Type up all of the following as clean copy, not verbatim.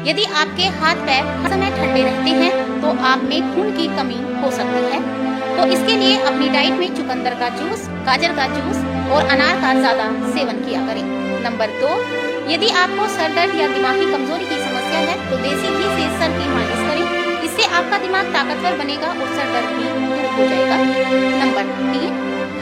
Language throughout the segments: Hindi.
यदि आपके हाथ पैर हर समय ठंडे रहते हैं तो आप में खून की कमी हो सकती है। तो इसके लिए अपनी डाइट में चुकंदर का जूस, गाजर का जूस और अनार का ज्यादा सेवन किया करें। नंबर 2, यदि आपको सर दर्द या दिमागी कमजोरी की समस्या है तो देसी घी से सर की मालिश करें। इससे आपका दिमाग ताकतवर बनेगा और सर दर्द भी दूर हो जाएगा। नंबर 3,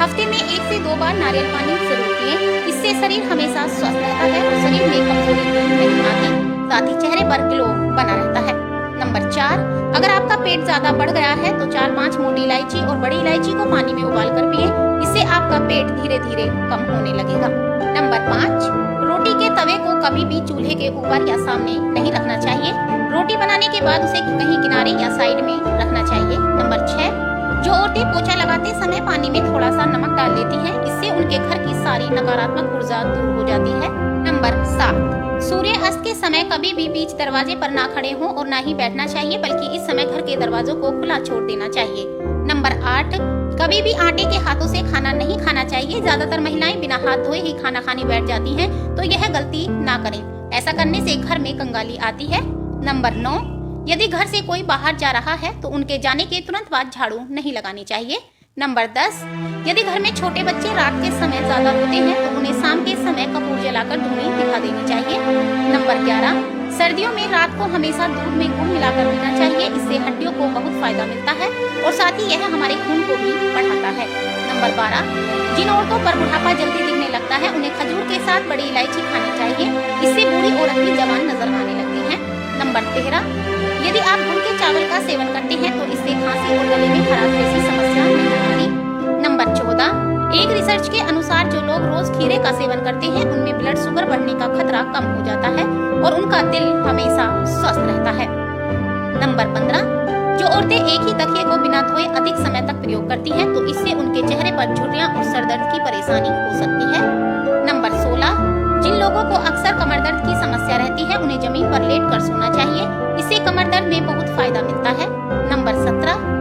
हफ्ते में 1 से 2 बार नारियल पानी जरूर पिएं। इससे शरीर हमेशा स्वस्थ रहता है और शरीर में कमजोरी नहीं आती, साथ ही चेहरे पर ग्लो बना रहता है। नंबर 4, अगर आपका पेट ज्यादा बढ़ गया है तो 4-5 मोटी इलायची और बड़ी इलायची को पानी में उबाल कर पिए। इससे आपका पेट धीरे धीरे कम होने लगेगा। नंबर 5, रोटी के तवे को कभी भी चूल्हे के ऊपर या सामने नहीं रखना चाहिए। रोटी बनाने के बाद उसे कहीं किनारे या साइड में रखना चाहिए। नंबर 6, जो औरतें पोछा लगाते समय पानी में थोड़ा सा नमक डाल लेती हैं, इससे उनके घर की सारी नकारात्मक ऊर्जा दूर हो जाती है। नंबर 7, सूर्य अस्त के समय कभी भी बीच दरवाजे पर ना खड़े हों और ना ही बैठना चाहिए, बल्कि इस समय घर के दरवाजों को खुला छोड़ देना चाहिए। नंबर 8, कभी भी आटे के हाथों से खाना नहीं खाना चाहिए। ज्यादातर महिलाएं बिना हाथ धोए ही खाना खाने बैठ जाती हैं, तो यह गलती ना करें। ऐसा करने से घर में कंगाली आती है। नंबर 9, यदि घर से कोई बाहर जा रहा है तो उनके जाने के तुरंत बाद झाड़ू नहीं लगानी चाहिए। नंबर 10, यदि घर में छोटे बच्चे रात के समय ज्यादा रोते हैं तो उन्हें शाम के समय कपूर जलाकर धूनी दिखा देनी चाहिए। नंबर 11, सर्दियों में रात को हमेशा दूध में गुड़ मिलाकर पीना चाहिए। इससे हड्डियों को बहुत फायदा मिलता है और साथ ही यह हमारे खून को भी बढ़ाता है। नंबर 12, जिन औरतों पर बुढ़ापा जल्दी दिखने लगता है उन्हें खजूर के साथ बड़ी इलायची खानी चाहिए। इससे बूढ़ी औरत भी जवान नजर आने लगती है। नंबर 13, यदि आप गुड़ के चावल का सेवन करते हैं तो इससे खांसी और गले में खराश जैसी समस्या नहीं होती। नंबर 14, एक रिसर्च के अनुसार जो लोग रोज खीरे का सेवन करते हैं उनमें ब्लड शुगर बढ़ने का खतरा कम हो जाता है और उनका दिल हमेशा स्वस्थ रहता है। नंबर 15, जो औरतें एक ही तकिए को बिना धोए अधिक समय तक प्रयोग करती हैं तो इससे उनके चेहरे पर झुर्रियां और सर दर्द की परेशानी हो सकती है। नंबर 16, जिन लोगों को अक्सर कमर दर्द की समस्या रहती है उन्हें जमीन पर लेट कर सोना चाहिए। इससे कमर दर्द में बहुत फायदा मिलता है। नंबर 17,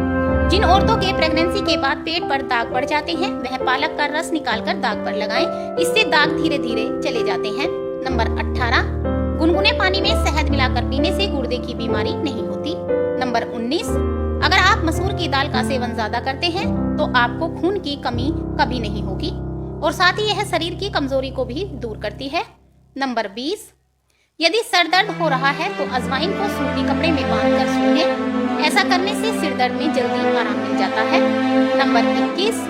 जिन औरतों के प्रेगनेंसी के बाद पेट पर दाग पड़ जाते हैं वह पालक का रस निकालकर दाग पर लगाएं। इससे दाग धीरे धीरे चले जाते हैं। नंबर 18, गुनगुने पानी में शहद मिलाकर पीने से गुर्दे की बीमारी नहीं होती। नंबर 19, अगर आप मसूर की दाल का सेवन ज्यादा करते हैं तो आपको खून की कमी कभी नहीं होगी और साथ ही यह शरीर की कमजोरी को भी दूर करती है। नंबर 20, यदि सर दर्द हो रहा है तो अजवाइन को सूती कपड़े में बांधकर सूंघें। ऐसा करने से सिर दर्द में जल्दी आराम मिल जाता है। नंबर 21,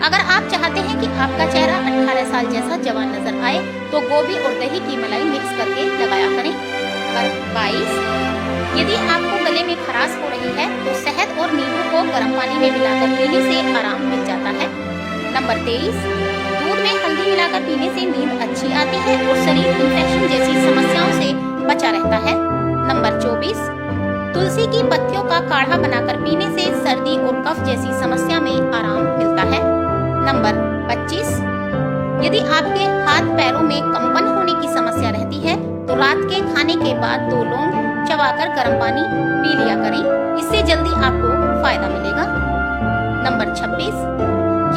अगर आप चाहते हैं कि आपका चेहरा 18 साल जैसा जवान नजर आए तो गोभी और दही की मलाई मिक्स करके लगाया करें। नंबर 22, यदि आपको गले में खराश हो रही है तो शहद और नींबू को गर्म पानी में मिलाकर पीने से आराम मिल जाता है। नंबर 23, दूध में हल्दी मिलाकर पीने से नींद अच्छी आती है और शरीर इन्फेक्शन जैसी समस्याओं से बचा रहता है। नंबर 24, तुलसी की पत्तियों का काढ़ा बनाकर पीने से सर्दी और कफ जैसी समस्या में आराम मिलता है। नंबर 25, यदि आपके हाथ पैरों में कंपन होने की समस्या रहती है तो रात के खाने के बाद 2 लौंग चबाकर गर्म पानी पी लिया करें। इससे जल्दी आपको फायदा मिलेगा। नंबर 26,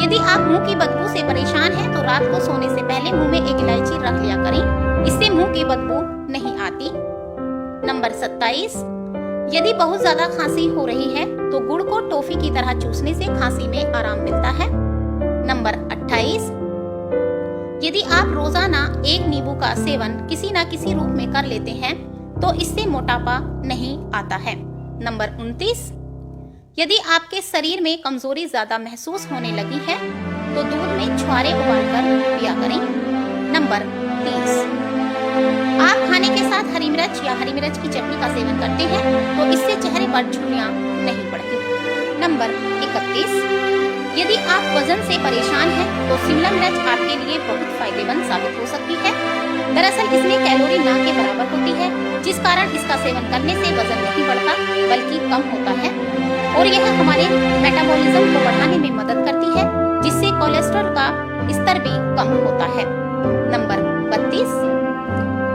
यदि आप मुंह की बदबू से परेशान हैं तो रात को सोने से पहले मुंह में 1 इलायची रख लिया करें। इससे मुंह की बदबू नहीं आती। नंबर 27, यदि बहुत ज्यादा खांसी हो रही है तो गुड़ को टॉफी की तरह चूसने से खांसी में आराम मिलता है। नंबर 28, यदि आप रोजाना 1 नींबू का सेवन किसी न किसी रूप में कर लेते हैं तो इससे मोटापा नहीं आता है। नंबर 29, यदि आपके शरीर में कमजोरी ज्यादा महसूस होने लगी है तो दूध में छुआरे उबालकर पिया करें। नंबर 30, आप खाने के साथ हरी मिर्च या हरी मिर्च की चटनी का सेवन करते हैं तो इससे चेहरे पर झुर्रियां नहीं पड़ती। नंबर 31, यदि आप वजन से परेशान हैं तो शिमला मिर्च आपके लिए बहुत फायदेमंद साबित हो सकती है। दरअसल इसमें कैलोरी ना के बराबर होती है, जिस कारण इसका सेवन करने से वजन नहीं बढ़ता बल्कि कम होता है और यह हमारे मेटाबॉलिज्म को बढ़ाने में मदद करती है, जिससे कोलेस्ट्रॉल का स्तर भी कम होता है। नंबर 32,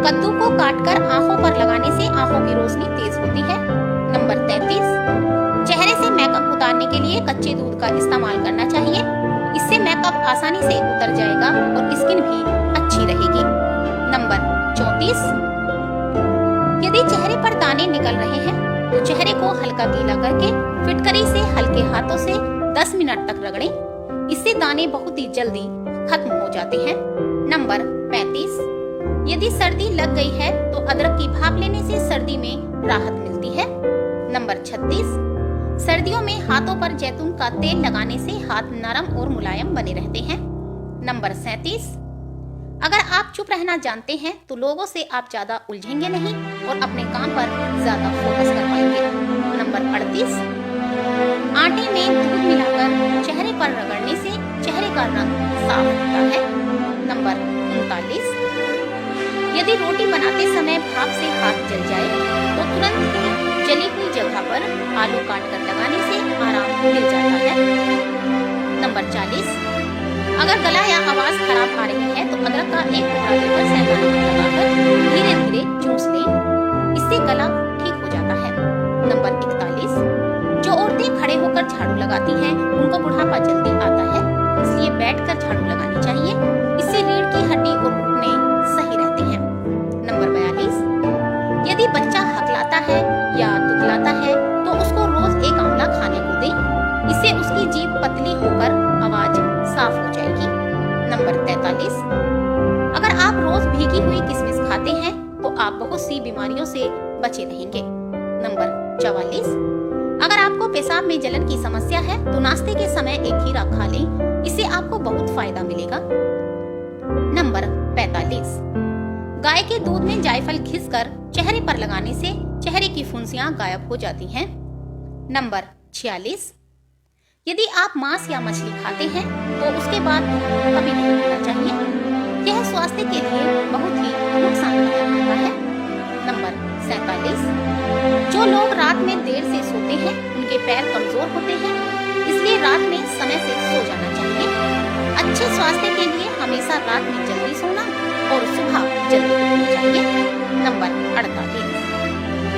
कद्दू को काटकर आंखों पर लगाने से आंखों की रोशनी तेज होती है। नंबर 33, चेहरे से मेकअप उतारने के लिए कच्चे दूध का इस्तेमाल करना चाहिए। इससे मेकअप आसानी से उतर जाएगा और स्किन भी अच्छी रहेगी। नंबर 34, यदि चेहरे पर दाने निकल रहे हैं तो चेहरे को हल्का गीला करके फिटकरी से हल्के हाथों से 10 मिनट तक रगड़ें। इससे दाने बहुत ही जल्दी खत्म हो जाते हैं। नंबर 35, यदि सर्दी लग गई है तो अदरक की भाप लेने से सर्दी में राहत मिलती है। नंबर 36, सर्दियों में हाथों पर जैतून का तेल लगाने से हाथ नरम और मुलायम बने रहते हैं। नंबर 37, अगर आप चुप रहना जानते हैं तो लोगों से आप ज्यादा उलझेंगे नहीं और अपने काम पर ज्यादा फोकस कर पाएंगे। नंबर 38, आटे में दूध मिलाकर चेहरे पर रगड़ने से चेहरे का रंग साफ होता है। नंबर 39, यदि रोटी बनाते समय भाप से हाथ जल जाए तो तुरंत ही जली हुई जगह पर आलू काट कर लगाने से आराम मिल जाता है। नंबर 40, अगर गला या आवाज खराब आ रही है तो अदरक का एक टुकड़ा लेकर सहकाने में लगाकर धीरे धीरे चूस लें। इससे गला ठीक हो जाता है। नंबर 41, जो औरतें खड़े होकर झाड़ू लगाती हैं उनको बुढ़ापा जल्दी आता है, इसलिए बैठकर झाड़ू लगानी चाहिए। इससे रीढ़ की हड्डी और घुटने सही रहते हैं। नंबर 42, यदि बच्चा हकलाता है या दुखलाता है तो उसको रोज एक आंवला खाने को दें। इससे उसकी जीभ पतली होकर आवाज साफ हो जाएगी। नंबर 43, अगर आप रोज भीगी हुई किशमिश खाते हैं तो आप बहुत सी बीमारियों से बचे रहेंगे। नंबर 44, अगर आपको पेशाब में जलन की समस्या है तो नाश्ते के समय एक खीरा खा लें, इससे आपको बहुत फायदा मिलेगा। नंबर 45, गाय के दूध में जायफल घिसकर चेहरे पर लगाने से चेहरे की फुंसियां गायब हो जाती हैं। नंबर 46, यदि आप मांस या मछली खाते हैं तो उसके बाद कभी नहीं पीना चाहिए। यह स्वास्थ्य के लिए बहुत ही नुकसानदायक होता है। नंबर 47, जो लोग रात में देर से सोते हैं उनके पैर कमजोर होते हैं, इसलिए रात में समय से सो जाना चाहिए। अच्छे स्वास्थ्य के लिए हमेशा रात में जल्दी सोना और सुबह जल्दी उठना चाहिए। नंबर 48,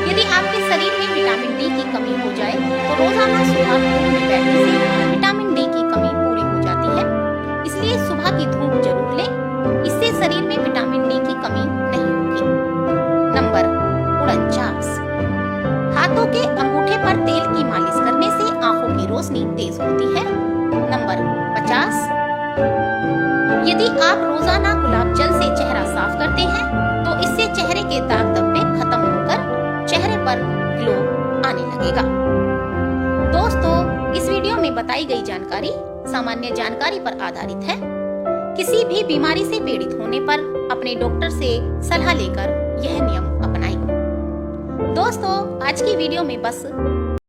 यदि आपके शरीर में विटामिन डी की कमी हो जाए तो रोजाना सुबह धूप में बैठने से विटामिन डी की कमी पूरी हो जाती है, इसलिए सुबह की धूप जरूर लें। इससे शरीर में विटामिन डी की कमी नहीं होगी। नंबर 49, हाथों के अंगूठे पर तेल की मालिश करने से आंखों की रोशनी तेज होती है। नंबर 50, यदि आप रोजाना गुलाब जल से चेहरा साफ करते हैं तो इससे चेहरे के दाग धब्बे खत्म होकर चेहरे पर ग्लो आने लगेगा। दोस्तों, इस वीडियो में बताई गई जानकारी सामान्य जानकारी पर आधारित है। किसी भी बीमारी से पीड़ित होने पर अपने डॉक्टर से सलाह लेकर यह नियम अपनाएं। दोस्तों, आज की वीडियो में बस